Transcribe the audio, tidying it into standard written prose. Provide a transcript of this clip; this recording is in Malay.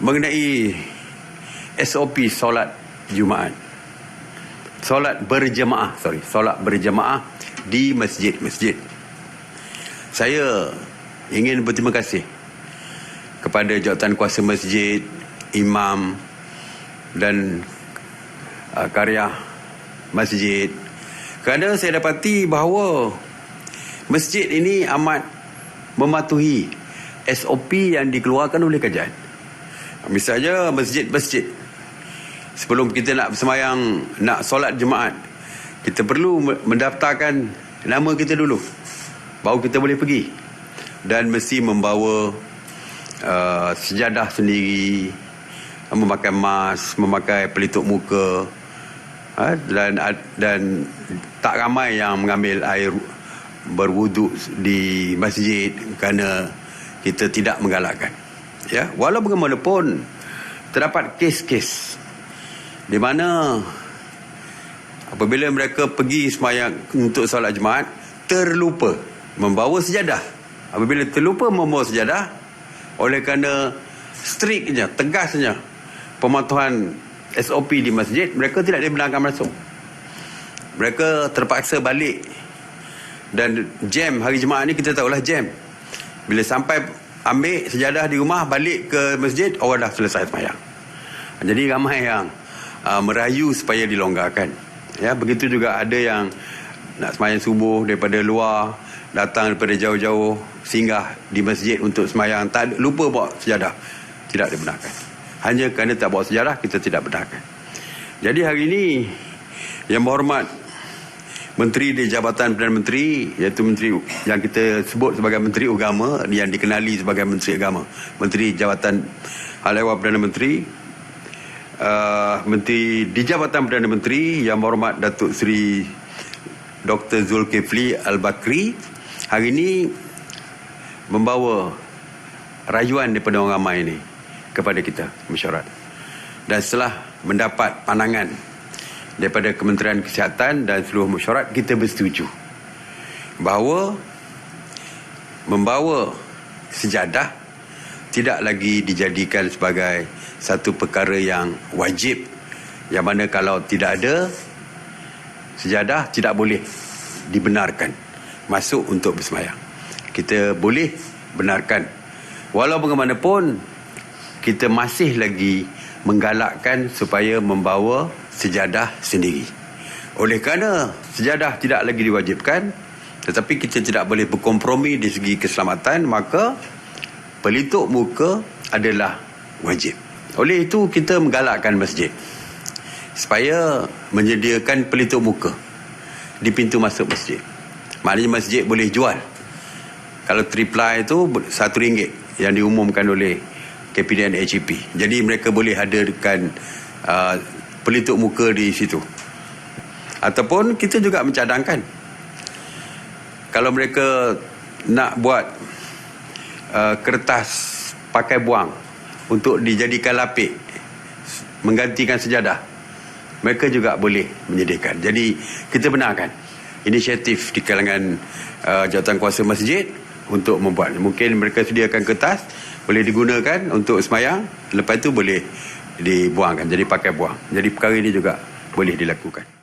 mengenai SOP solat Jumaat. Solat berjemaah di masjid-masjid. Saya ingin berterima kasih kepada jawatan kuasa masjid, imam dan karya masjid, kerana saya dapati bahawa masjid ini amat mematuhi SOP yang dikeluarkan oleh kerajaan. Misalnya masjid-masjid, sebelum kita nak bersemayang, nak solat Jumaat, kita perlu mendaftarkan nama kita dulu, baru kita boleh pergi. Dan mesti membawa sejadah sendiri, memakai mask, memakai pelitup muka, dan tak ramai yang mengambil air berwuduk di masjid kerana kita tidak menggalakkan. Ya, walau bagaimanapun terdapat kes-kes di mana apabila mereka pergi sembahyang untuk solat Jumaat terlupa membawa sejadah. Apabila terlupa membawa sejadah, oleh kerana striknya, tegasnya pematuhan SOP di masjid, mereka tidak dibenarkan masuk. Mereka terpaksa balik. Dan jam hari Jumaat ni kita tahulah jam. Bila sampai ambil sejadah di rumah, balik ke masjid, orang dah selesai sembahyang. Jadi ramai yang merayu supaya dilonggarkan. Ya, begitu juga ada yang nak sembahyang subuh daripada luar, datang daripada jauh-jauh, singgah di masjid untuk sembahyang, lupa bawa sejadah, tidak dibenarkan. Hanya kerana tak bawa sejadah, kita tidak benarkan. Jadi hari ini, Yang Berhormat Menteri di Jabatan Perdana Menteri, iaitu Menteri yang kita sebut sebagai Menteri Agama, yang dikenali sebagai Menteri Agama, Menteri Jabatan Hal Ehwal Perdana Menteri, Menteri di Jabatan Perdana Menteri, Yang Berhormat Datuk Seri Dr. Zulkifli Al-Bakri, hari ini membawa rayuan daripada orang ramai ini kepada kita, mesyuarat. Dan setelah mendapat pandangan daripada Kementerian Kesihatan dan seluruh mesyuarat, kita bersetuju bahawa membawa sejadah tidak lagi dijadikan sebagai satu perkara yang wajib, yang mana kalau tidak ada sejadah tidak boleh dibenarkan masuk untuk bersembahyang. Kita boleh benarkan, walau bagaimanapun kita masih lagi menggalakkan supaya membawa sejadah sendiri. Oleh kerana sejadah tidak lagi diwajibkan, tetapi kita tidak boleh berkompromi di segi keselamatan, maka pelitup muka adalah wajib. Oleh itu kita menggalakkan masjid supaya menyediakan pelitup muka di pintu masuk masjid. Maknanya masjid boleh jual. Kalau 3ply itu RM1 yang diumumkan oleh KPDN HEP. Jadi mereka boleh hadirkan pelitup muka di situ. Ataupun kita juga mencadangkan, kalau mereka nak buat kertas pakai buang untuk dijadikan lapik menggantikan sejadah, mereka juga boleh menyediakan. Jadi kita benarkan inisiatif di kalangan jawatan kuasa masjid untuk membuat. Mungkin mereka sediakan kertas, boleh digunakan untuk sembahyang, lepas itu boleh dibuangkan, jadi pakai buang. Jadi perkara ini juga boleh dilakukan.